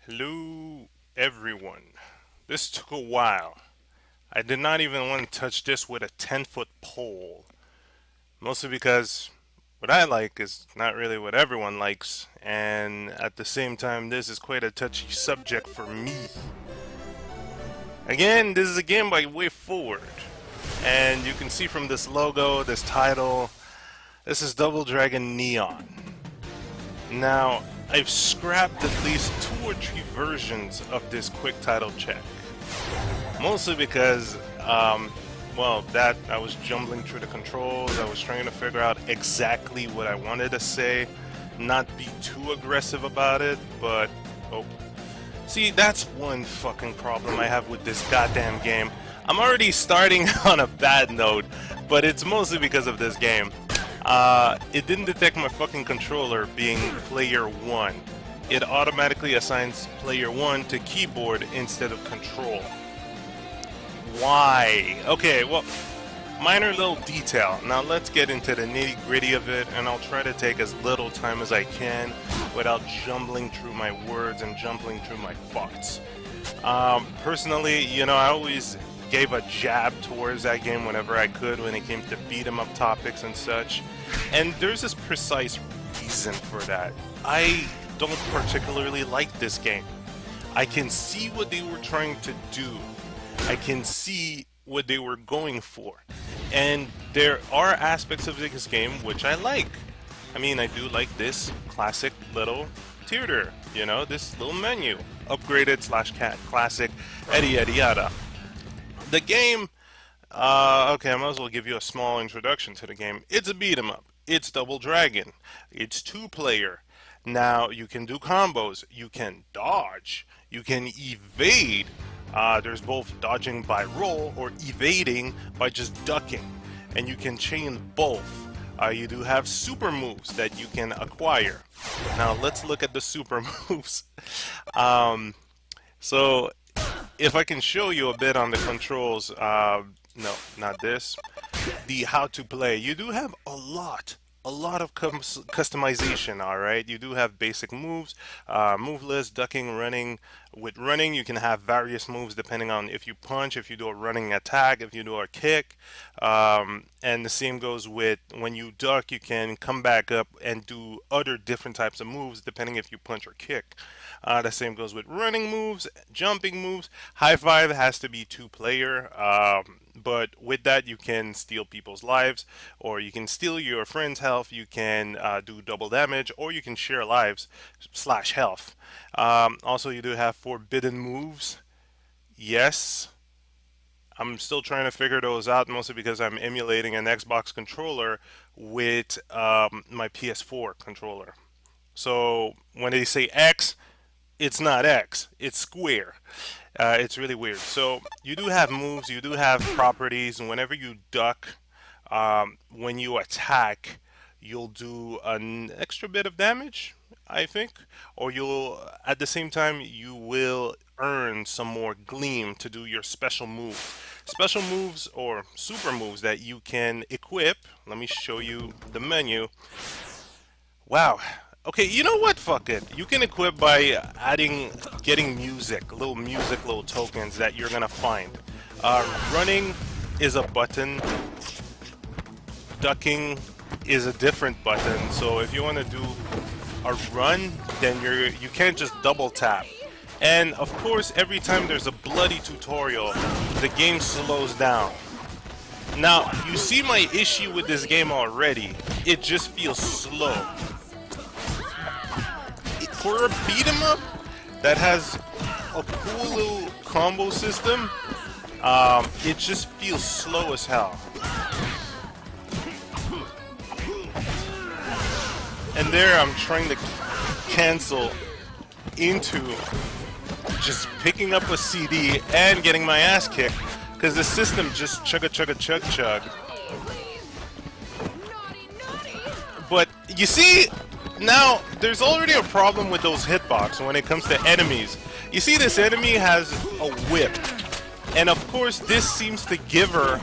Hello, everyone. This took a while. I did not even want to touch this with a 10-foot pole. Mostly because what I like is not really what everyone likes, and at the same time, this is quite a touchy subject for me. Again, this is a game by Way Forward, and you can see from this logo, this title, this is Double Dragon Neon. Now, I've scrapped at least 2 or 3 versions of this quick title check. Mostly because, that I was jumbling through the controls, I was trying to figure out exactly what I wanted to say, not be too aggressive about it, but, see, that's one fucking problem I have with this goddamn game. I'm already starting on a bad note, but it's mostly because of this game. It didn't detect my fucking controller being player 1. It automatically assigns player 1 to keyboard instead of control. Why? Okay, well, minor little detail. Now let's get into the nitty gritty of it, and I'll try to take as little time as I can without jumbling through my words and jumbling through my thoughts. Personally, I always gave a jab towards that game whenever I could when it came to beat 'em up topics and such. And there's this precise reason for that. I don't particularly like this game. I can see what they were trying to do. I can see what they were going for. And there are aspects of this game which I like. I mean, I do like this classic little theater, this little menu. Upgraded / classic, yada yada. The game, okay, I might as well give you a small introduction to the game. It's a beat 'em up. It's Double Dragon. It's 2-player. Now, you can do combos. You can dodge. You can evade. There's both dodging by roll or evading by just ducking. And you can chain both. You do have super moves that you can acquire. Now, let's look at the super moves. So, if I can show you a bit on the controls, no, not this. The how to play. You do have a lot of customization, alright? You do have basic moves, move list, ducking, running. With running, you can have various moves depending on if you punch, if you do a running attack, if you do a kick. And the same goes with when you duck, you can come back up and do other different types of moves depending if you punch or kick. The same goes with running moves, jumping moves. High five has to be 2-player. But with that, you can steal people's lives, or you can steal your friend's health. You can do double damage, or you can share lives / health. Also, you do have forbidden moves. Yes, I'm still trying to figure those out, mostly because I'm emulating an Xbox controller with my PS4 controller. So when they say X, it's not X, it's square. It's really weird. So you do have moves, you do have properties, and whenever you duck, when you attack, you'll do an extra bit of damage, I think, or you'll at the same time you will earn some more gleam to do your special moves. Special moves or super moves that you can equip. Let me show you the menu. Wow. Okay, you know what? Fuck it. You can equip by getting little tokens that you're gonna find. Running is a button. Ducking is a different button. So if you want to do a run, then you can't just double tap. And of course, every time there's a bloody tutorial, the game slows down. Now, you see my issue with this game already. It just feels slow. For a beat 'em up that has a cool little combo system, it just feels slow as hell. And there I'm trying to cancel into just picking up a CD and getting my ass kicked because the system just chugga chugga chug chug. But you see, now there's already a problem with those hitbox when it comes to enemies. You see, this enemy has a whip, and of course this seems to give her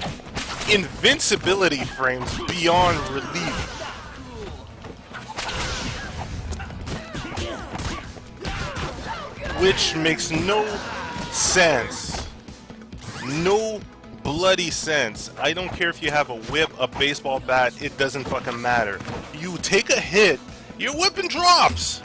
invincibility frames beyond relief. which makes no sense. No bloody sense. I don't care if you have a whip, a baseball bat, it doesn't fucking matter. You take a hit, your weapon drops.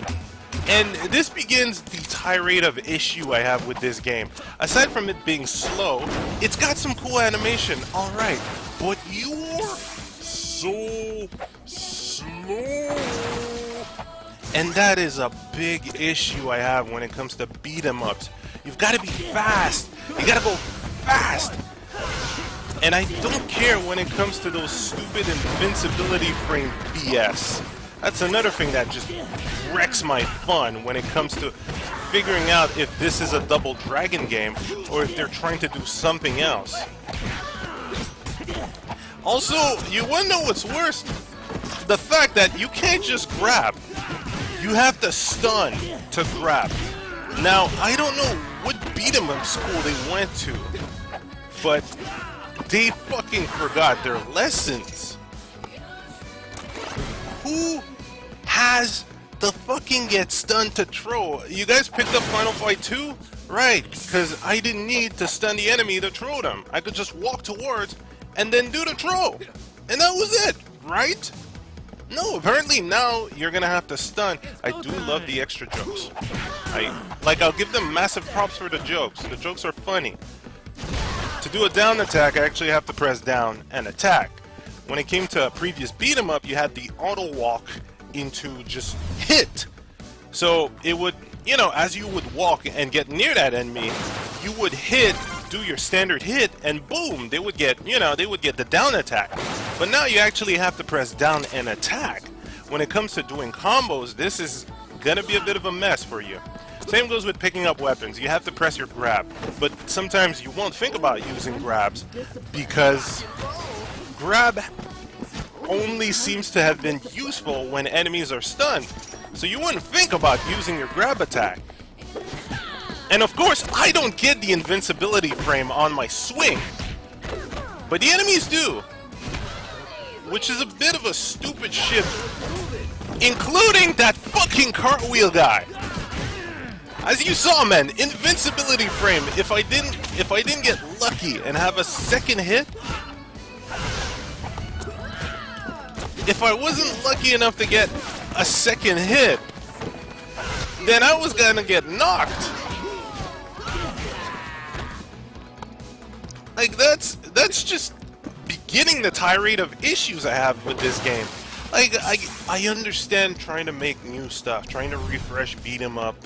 And this begins the tirade of issue I have with this game. Aside from it being slow, it's got some cool animation, alright. But you're so slow. And that is a big issue I have when it comes to beat 'em ups. You've got to be fast. You got to go fast. And I don't care when it comes to those stupid invincibility frame BS. That's another thing that just wrecks my fun when it comes to figuring out if this is a Double Dragon game or if they're trying to do something else. Also, you wanna know what's worse? The fact that you can't just grab. You have to stun to grab. Now, I don't know what beat 'em up school they went to, but they fucking forgot their lessons. Who has the fucking get stunned to throw? You guys picked up Final Fight 2? Right, because I didn't need to stun the enemy to throw them. I could just walk towards and then do the throw. And that was it, right? No, apparently now you're gonna have to stun. I do love the extra jokes. I'll give them massive props for the jokes. The jokes are funny. To do a down attack, I actually have to press down and attack. When it came to a previous beat 'em up, you had the auto walk into just hit. So it would, you know, as you would walk and get near that enemy, you would hit, do your standard hit, and boom, they would get, you know, they would get the down attack. But now you actually have to press down and attack. When it comes to doing combos, this is gonna be a bit of a mess for you. Same goes with picking up weapons. You have to press your grab, but sometimes you won't think about using grabs because grab only seems to have been useful when enemies are stunned. So you wouldn't think about using your grab attack. And of course, I don't get the invincibility frame on my swing, but the enemies do, which is a bit of a stupid shit, including that fucking cartwheel guy. As you saw, man, invincibility frame. If I didn't get lucky and have a second hit, if I wasn't lucky enough to get a second hit, then I was gonna get knocked. Like that's just beginning the tirade of issues I have with this game. Like I understand trying to make new stuff, trying to refresh beat 'em up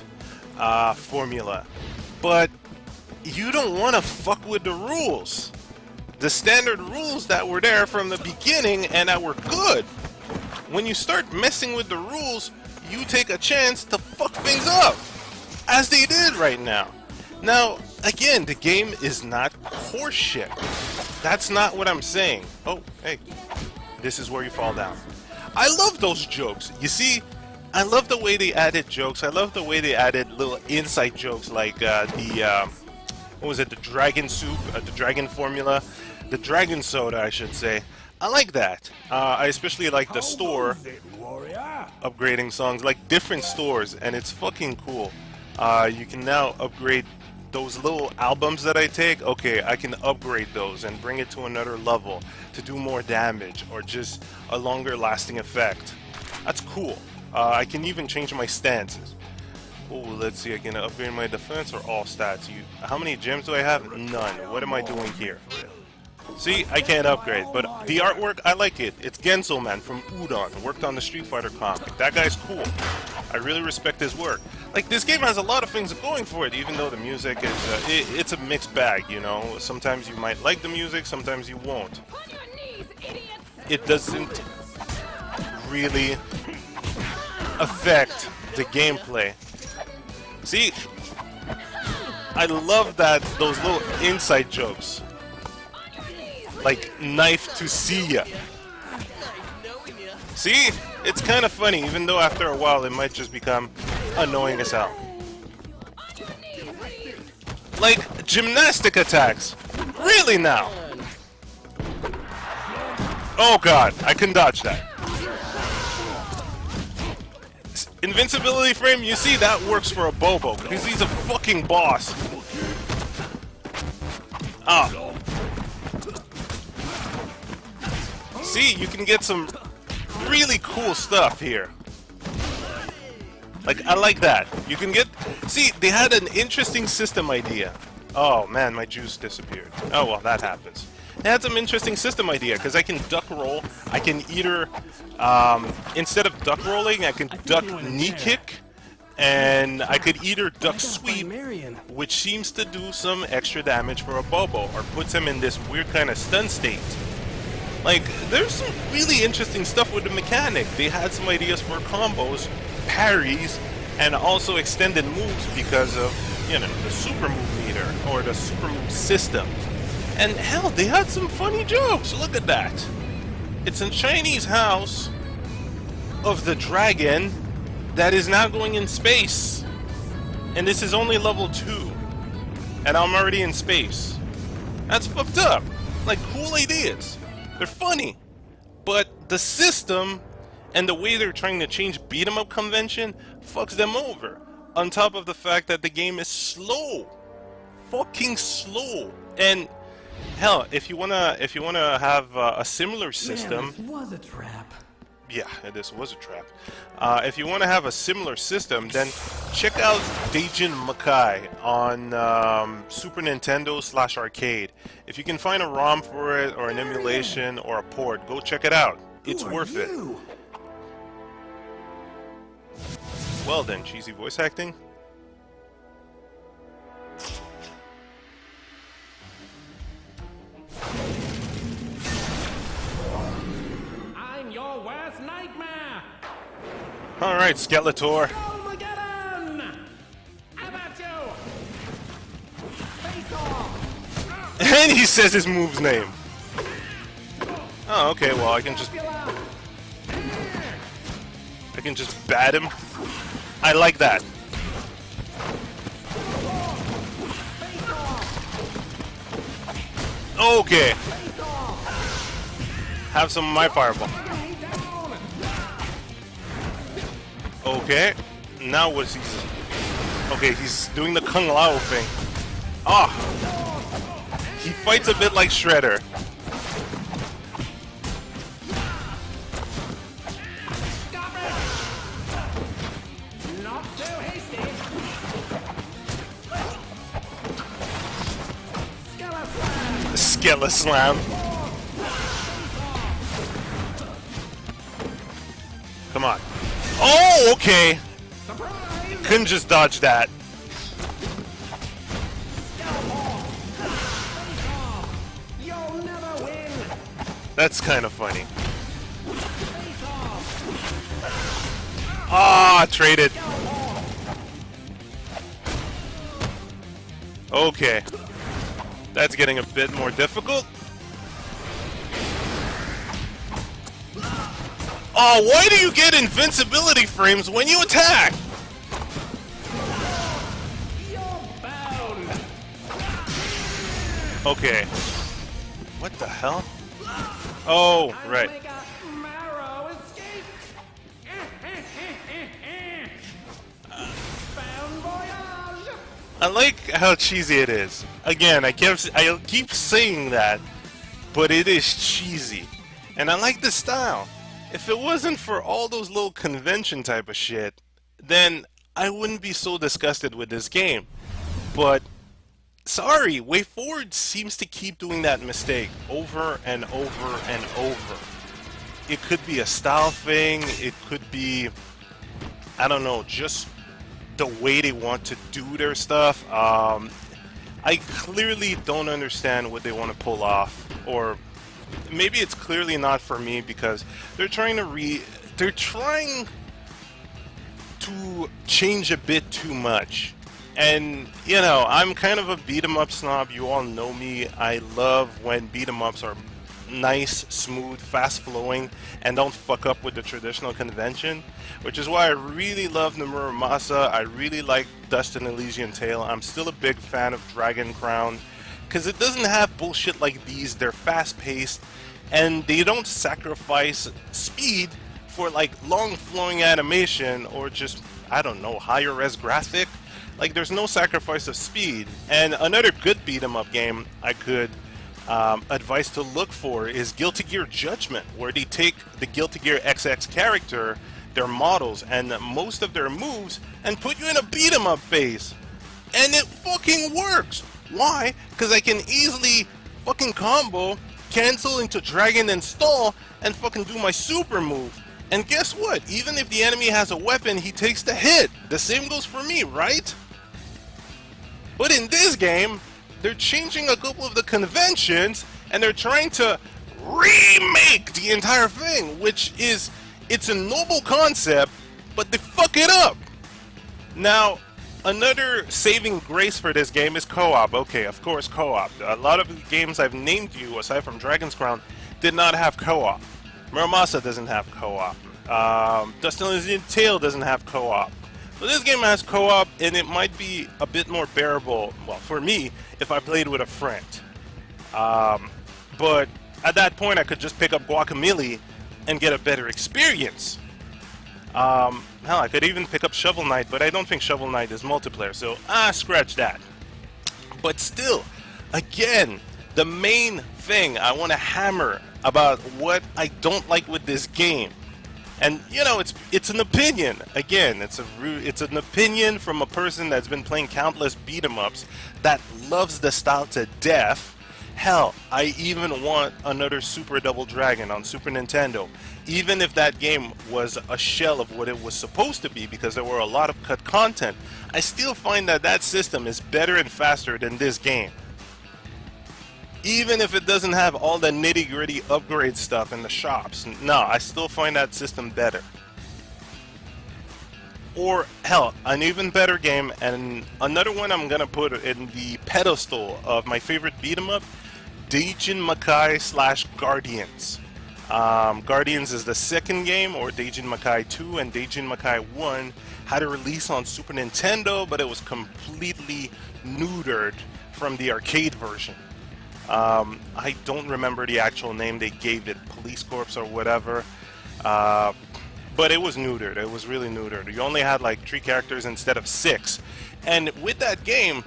formula, but you don't want to fuck with the rules. The standard rules that were there from the beginning and that were good. When you start messing with the rules, you take a chance to fuck things up, as they did right now. Now, again, the game is not horseshit. That's not what I'm saying. Oh, hey, this is where you fall down. I love those jokes. You see, I love the way they added jokes. I love the way they added little inside jokes like what was it, the dragon soup, the dragon formula, the dragon soda, I should say. I like that. I especially like the store upgrading songs, like different stores, and it's fucking cool. You can now upgrade those little albums that I take. Okay, I can upgrade those and bring it to another level to do more damage or just a longer lasting effect. That's cool. I can even change my stances. Oh, let's see, I can upgrade my defense or all stats. How many gems do I have? None. What am I doing here? See, I can't upgrade, but the artwork, I like it. It's Genzo Man from Udon, worked on the Street Fighter comic. That guy's cool. I really respect his work. Like, this game has a lot of things going for it, even though the music is, it's a mixed bag, you know? Sometimes you might like the music, sometimes you won't. It doesn't really affect the gameplay. See, I love that, those little inside jokes. Like, knife to see ya. See? It's kind of funny, even though after a while it might just become annoying as hell. Like, gymnastic attacks. Really now? Oh god, I can dodge that. Invincibility frame, you see, that works for a Bobo, because he's a fucking boss. Ah. See, you can get some really cool stuff here. Like, I like that. You can get... See, they had an interesting system idea. Oh, man, my juice disappeared. Oh, well, that happens. They had some interesting system idea, because I can duck roll. I can either... instead of duck rolling, I can duck knee kick. And I could either duck sweep, which seems to do some extra damage for a Bobo, or puts him in this weird kind of stun state. Like, there's some really interesting stuff with the mechanic. They had some ideas for combos, parries, and also extended moves because of, you know, the super move meter, or the super move system. And hell, they had some funny jokes. Look at that. It's a Chinese house of the dragon that is now going in space. And this is only level 2. And I'm already in space. That's fucked up. Like, cool ideas. They're funny. But the system and the way they're trying to change beat 'em up convention fucks them over. On top of the fact that the game is slow. Fucking slow. And hell, if you wanna have a similar system, Man, this was a trap. yeah, this was a trap. If you want to have a similar system, then check out Daijin Makai on Super Nintendo/arcade. If you can find a ROM for it, or an emulation, or a port, go check it out. It's worth it. Well then, cheesy voice acting. I'm your worst nightmare. Alright, Skeletor. Armageddon! How about you? Face off! And he says his move's name. Oh, okay, well I can just bat him. I like that. Okay. Have some of my fireball. Okay. Now what's he? Okay, he's doing the Kung Lao thing. Ah. He fights a bit like Shredder. Not so hasty. Skella Slam. Come on. Oh, okay. Couldn't just dodge that. You'll never win. That's kind of funny. Ah, traded. Okay. That's getting a bit more difficult. Oh, why do you get invincibility frames when you attack? You're bound. Okay. What the hell? Oh, right. Make a marrow escape. Bound voyage. I like how cheesy it is. Again, I keep saying that, but it is cheesy. And I like the style. If it wasn't for all those little convention type of shit, then I wouldn't be so disgusted with this game. But sorry, WayForward seems to keep doing that mistake over and over and over. It could be a style thing, it could be, I don't know, just the way they want to do their stuff. I clearly don't understand what they want to pull off, or maybe it's clearly not for me because they're trying to change a bit too much. And you know, I'm kind of a beat 'em up snob. You all know me. I love when beat 'em ups are nice, smooth, fast flowing, and don't fuck up with the traditional convention, which is why I really love Nomura Masa. I really like Dust and Elysian Tale. I'm still a big fan of Dragon Crown because it doesn't have bullshit like these. They're fast paced and they don't sacrifice speed for like long flowing animation or just, I don't know, higher res graphic. Like there's no sacrifice of speed. And another good beat 'em up game I could advise to look for is Guilty Gear Judgment, where they take the Guilty Gear XX character, their models, and most of their moves, and put you in a beat 'em up phase. And it fucking works! Why? Because I can easily fucking combo, cancel into Dragon and Stall, and fucking do my super move. And guess what? Even if the enemy has a weapon, he takes the hit. The same goes for me, right? But in this game, they're changing a couple of the conventions, and they're trying to remake the entire thing, which is, it's a noble concept, but they fuck it up. Now, another saving grace for this game is co-op. Okay, of course, co-op. A lot of the games I've named you, aside from Dragon's Crown, did not have co-op. Muramasa doesn't have co-op. Dustin Elysian Tale doesn't have co-op. So this game has co-op, and it might be a bit more bearable, well, for me, if I played with a friend. But at that point, I could just pick up Guacamelee and get a better experience. Hell, I could even pick up Shovel Knight, but I don't think Shovel Knight is multiplayer, so scratch that. But still, again, the main thing I want to hammer about what I don't like with this game, and you know, it's an opinion. Again, it's an opinion from a person that's been playing countless beat 'em ups that loves the style to death. Hell, I even want another Super Double Dragon on Super Nintendo, even if that game was a shell of what it was supposed to be, because there were a lot of cut content. I still find that that system is better and faster than this game. Even if it doesn't have all the nitty-gritty upgrade stuff in the shops, no, I still find that system better. Or, hell, an even better game, and another one I'm gonna put in the pedestal of my favorite beat 'em up, Daijin Makai / Guardians. Guardians is the second game, or Daijin Makai 2 and Daijin Makai 1 had a release on Super Nintendo, but it was completely neutered from the arcade version. I don't remember the actual name they gave it, Police Corps or whatever, but it was neutered. It was really neutered. You only had like 3 characters instead of 6, and with that game,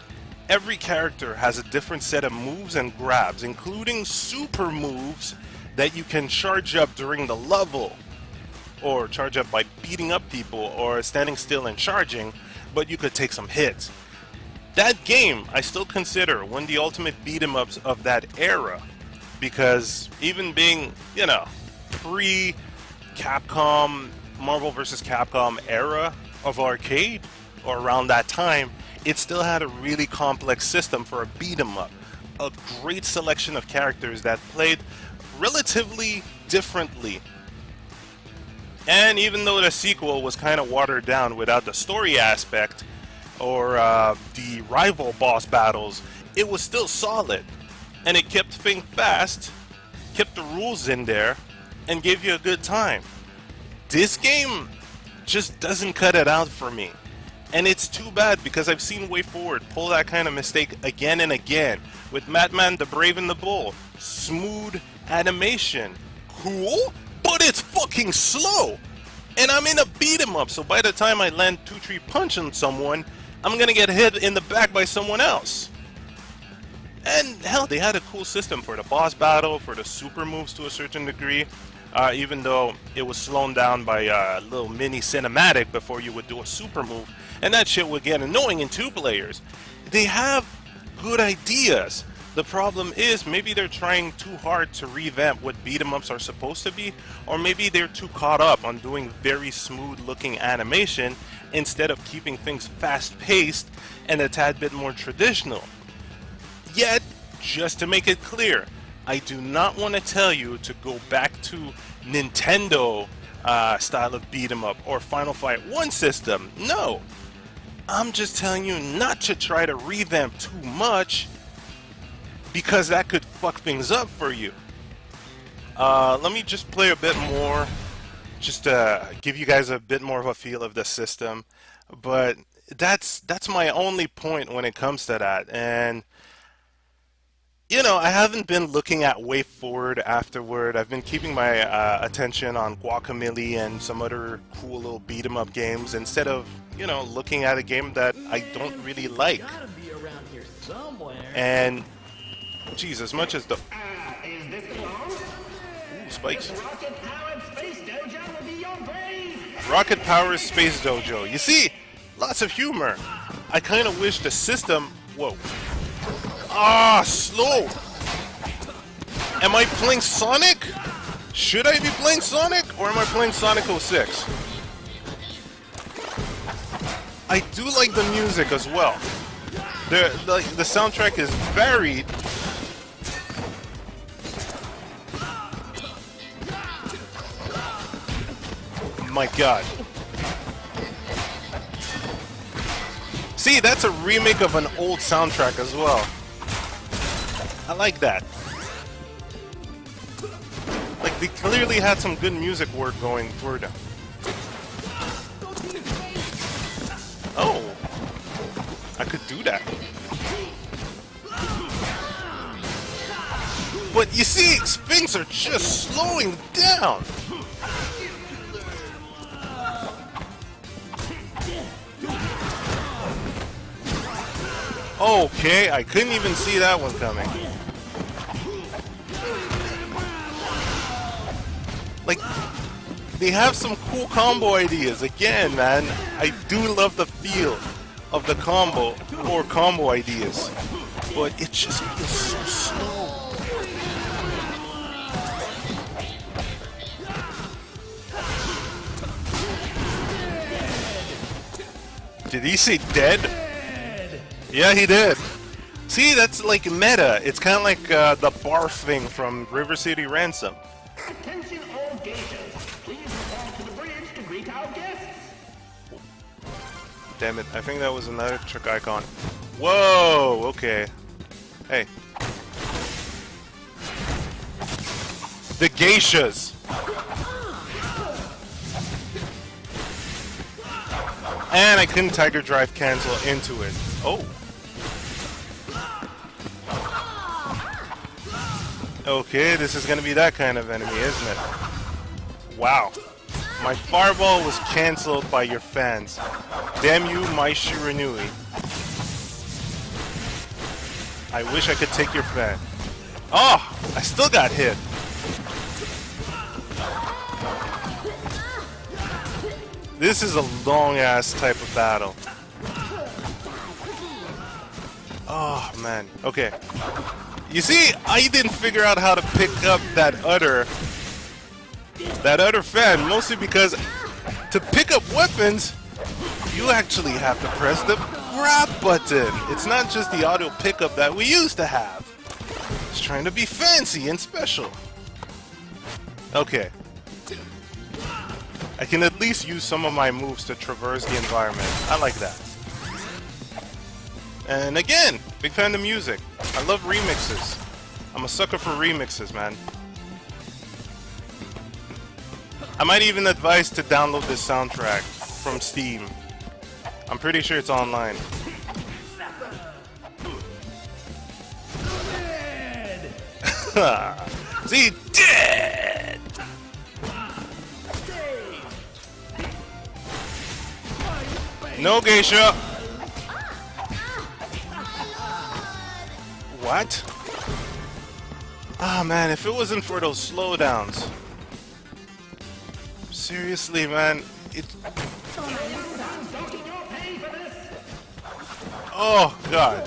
every character has a different set of moves and grabs, including super moves that you can charge up during the level, or charge up by beating up people or standing still and charging, but you could take some hits. That game, I still consider one of the ultimate beat 'em ups of that era, because even being, you know, pre-Capcom, Marvel vs. Capcom era of arcade, or around that time, it still had a really complex system for a beat 'em up. A great selection of characters that played relatively differently. And even though the sequel was kind of watered down without the story aspect, or the rival boss battles, it was still solid, and it kept things fast, kept the rules in there, and gave you a good time. This game just doesn't cut it out for me, and it's too bad, because I've seen Way Forward pull that kind of mistake again and again with Madman the Brave and the Bull. Smooth animation, cool, but it's fucking slow, and I'm in a beat 'em up, so by the time I land 2-3 punch on someone, I'm gonna get hit in the back by someone else. And hell, they had a cool system for the boss battle, for the super moves to a certain degree, even though it was slowed down by a little mini cinematic before you would do a super move, and that shit would get annoying in 2 players. They have good ideas. The problem is, maybe they're trying too hard to revamp what beat 'em ups are supposed to be, or maybe they're too caught up on doing very smooth looking animation instead of keeping things fast paced and a tad bit more traditional. Yet, just to make it clear, I do not want to tell you to go back to Nintendo style of beat 'em up or Final Fight 1 system. No, I'm just telling you not to try to revamp too much, because that could fuck things up for you. Let me just play a bit more, just to give you guys a bit more of a feel of the system. But that's my only point when it comes to that. And You know, I haven't been looking at Way Forward afterward. I've been keeping my attention on Guacamelee and some other cool little beat 'em up games instead of, you know, looking at a game that I don't really like. Gotta be around here somewhere. And, geez, as much as the Is this the one? spikes. Rocket-powered space dojo will be your brain! Rocket Power Space Dojo. You see, lots of humor. I kind of wish the system. Whoa. Ah, slow. Am I playing Sonic? Should I be playing Sonic or am I playing Sonic 06? I do like the music as well. The soundtrack is varied. My God. See, that's a remake of an old soundtrack as well. I like that. Like, they clearly had some good music work going for them. Oh. I could do that. But you see, things are just slowing down. Okay, I couldn't even see that one coming. Like, they have some cool combo ideas. Again, man, I do love the feel of the combo or combo ideas. But it just feels so slow. Did he say dead? Yeah, he did. See, that's like meta. It's kind of like the barf thing from River City Ransom. Attention all geishas! Please report to the bridge to greet our guests! Damn it, I think that was another trick icon. Whoa, okay. Hey. The geishas. And I couldn't Tiger Drive cancel into it. Oh. Okay, this is gonna be that kind of enemy, isn't it? Wow. My fireball was cancelled by your fans. Damn you, my Shiranui. I wish I could take your fan. Oh! I still got hit. This is a long-ass type of battle. Oh, man. Okay. You see, I didn't figure out how to pick up that other fan, mostly because to pick up weapons, you actually have to press the grab button. It's not just the auto pickup that we used to have. It's trying to be fancy and special. Okay. I can at least use some of my moves to traverse the environment. I like that. And again, big fan of music. I love remixes. I'm a sucker for remixes, man. I might even advise to download this soundtrack from Steam. I'm pretty sure it's online. See, dead! No geisha! What? Ah, man, if it wasn't for those slowdowns. Seriously, man, it... Oh, God.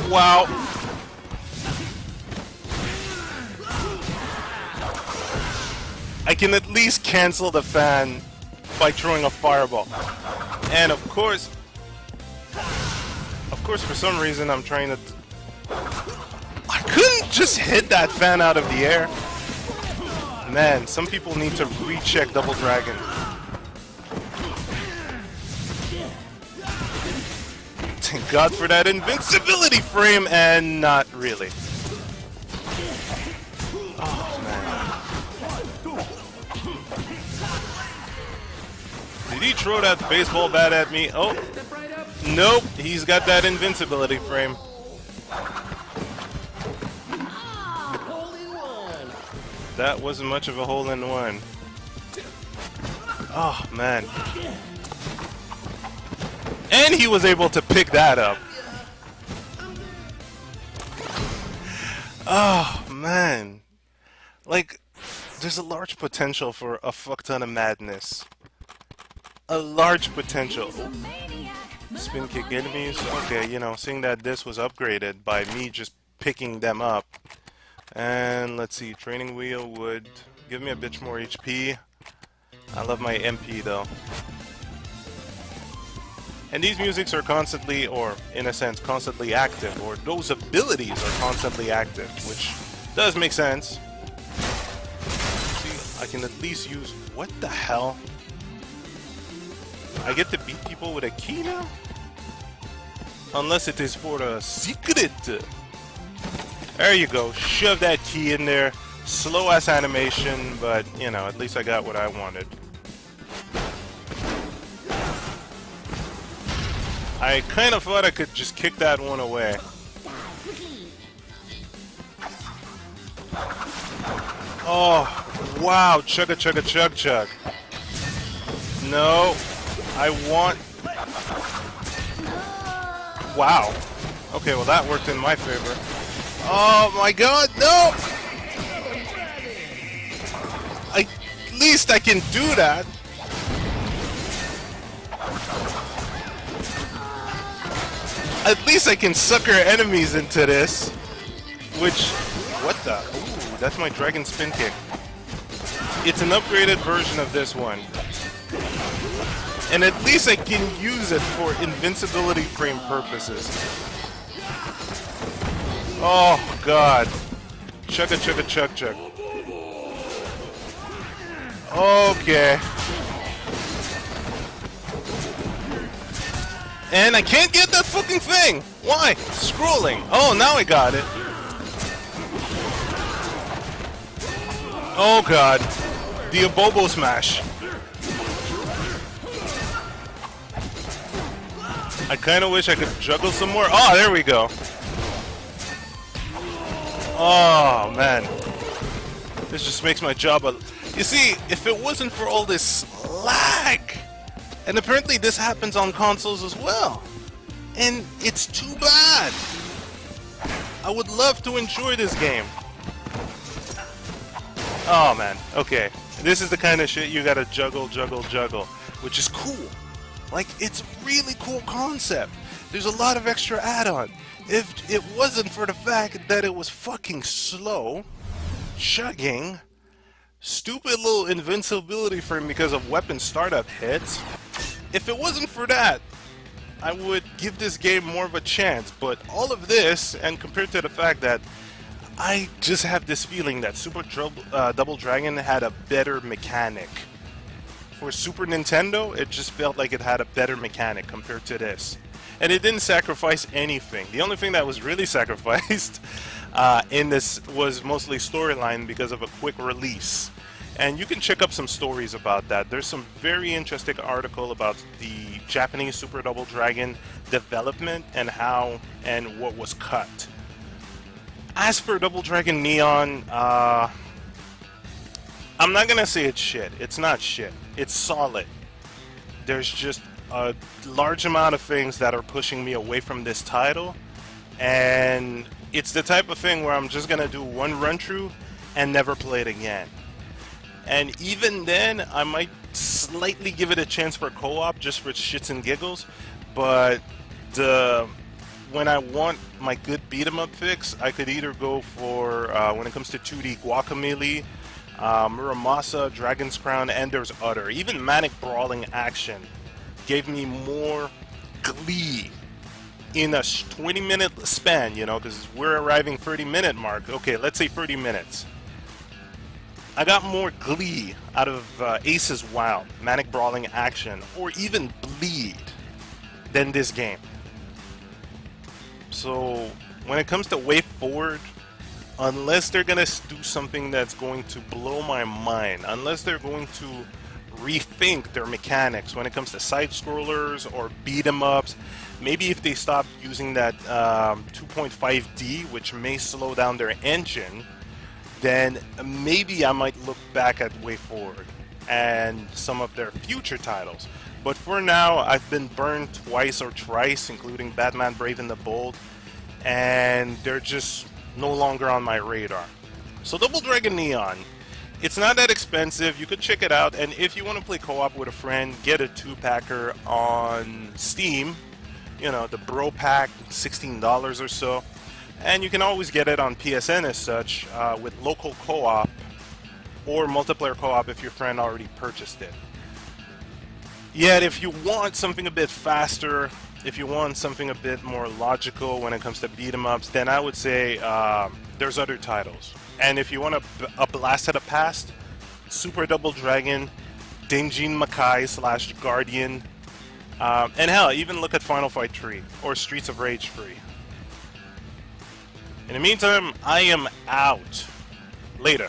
Wow. I can at least cancel the fan by throwing a fireball. And of course, for some reason, I'm trying to... I couldn't just hit that fan out of the air. Man, some people need to recheck Double Dragon. Thank God for that invincibility frame, and not really. Oh, man. Did he throw that baseball bat at me? Oh, Step right up. nope. He's got that invincibility frame. Hole in one. That wasn't much of a hole in one. Oh, man. And he was able to pick that up. Oh, man. Like, there's a large potential for a fuck ton of madness. A large potential. Spin kick enemies. Okay, you know, seeing that this was upgraded by me just picking them up. And let's see, training wheel would give me a bit more HP. I love my MP though. And these musics are constantly, or in a sense, constantly active, or those abilities are constantly active, which does make sense. See, I can at least use, what the hell? I get to beat people with a key now? Unless it is for a secret. There you go, shove that key in there. Slow ass animation, but you know, at least I got what I wanted. I kind of thought I could just kick that one away. Oh, wow, chugga chugga chug chug. No, I want... Wow. Okay, well that worked in my favor. Oh my god, no! At least I can do that. At least I can sucker enemies into this. Which, what the? Ooh, that's my dragon spin kick. It's an upgraded version of this one. And at least I can use it for invincibility frame purposes. Oh god. Chugga chugga chug chug. Okay. And I can't get that fucking thing! Why? Scrolling. Oh, now I got it. Oh god. The Abobo Smash. I kinda wish I could juggle some more. Oh, there we go. Oh, man. This just makes my job a... You see, if it wasn't for all this lag... And apparently this happens on consoles as well. And it's too bad. I would love to enjoy this game. Oh man, okay. This is the kind of shit you gotta juggle, juggle, juggle. Which is cool. Like, it's a really cool concept. There's a lot of extra add-on. If it wasn't for the fact that it was fucking slow, chugging, stupid little invincibility frame because of weapon startup hits, if it wasn't for that, I would give this game more of a chance. But all of this, and compared to the fact that I just have this feeling that Double Dragon had a better mechanic. For Super Nintendo, it just felt like it had a better mechanic compared to this. And it didn't sacrifice anything. The only thing that was really sacrificed in this was mostly storyline because of a quick release. And you can check up some stories about that. There's some very interesting article about the Japanese Super Double Dragon development and how and what was cut. As for Double Dragon Neon, I'm not gonna say it's shit. It's not shit. It's solid. There's just a large amount of things that are pushing me away from this title, and it's the type of thing where I'm just gonna do one run through and never play it again. And even then, I might slightly give it a chance for co-op, just for shits and giggles. But when I want my good beat-em-up fix, I could either go for, when it comes to 2D, Guacamelee, Muramasa, Dragon's Crown, and there's other. Even Manic Brawling Action gave me more glee in a 20-minute span, you know, because we're arriving 30-minute mark. Okay, let's say 30 minutes. I got more glee out of Ace's Wild, Manic Brawling Action, or even Bleed than this game. So, when it comes to Way Forward, unless they're gonna do something that's going to blow my mind, unless they're going to rethink their mechanics when it comes to side scrollers or beat 'em ups. Maybe if they stop using that 2.5D, which may slow down their engine, then maybe I might look back at Way Forward and some of their future titles. But for now, I've been burned twice or thrice, including Batman Brave and the Bold, and they're just no longer on my radar. So Double Dragon Neon, it's not that expensive. You could check it out, and if you want to play co-op with a friend, get a 2-packer on Steam. You know, the Bro Pack, $16 or so. And you can always get it on PSN as such, with local co-op or multiplayer co-op if your friend already purchased it. Yet if you want something a bit faster, if you want something a bit more logical when it comes to beat 'em ups, then I would say there's other titles. And if you want a blast at the past, Super Double Dragon, Denjin Makai / Guardian, and hell, even look at Final Fight 3 or Streets of Rage 3. In the meantime, I am out. Later.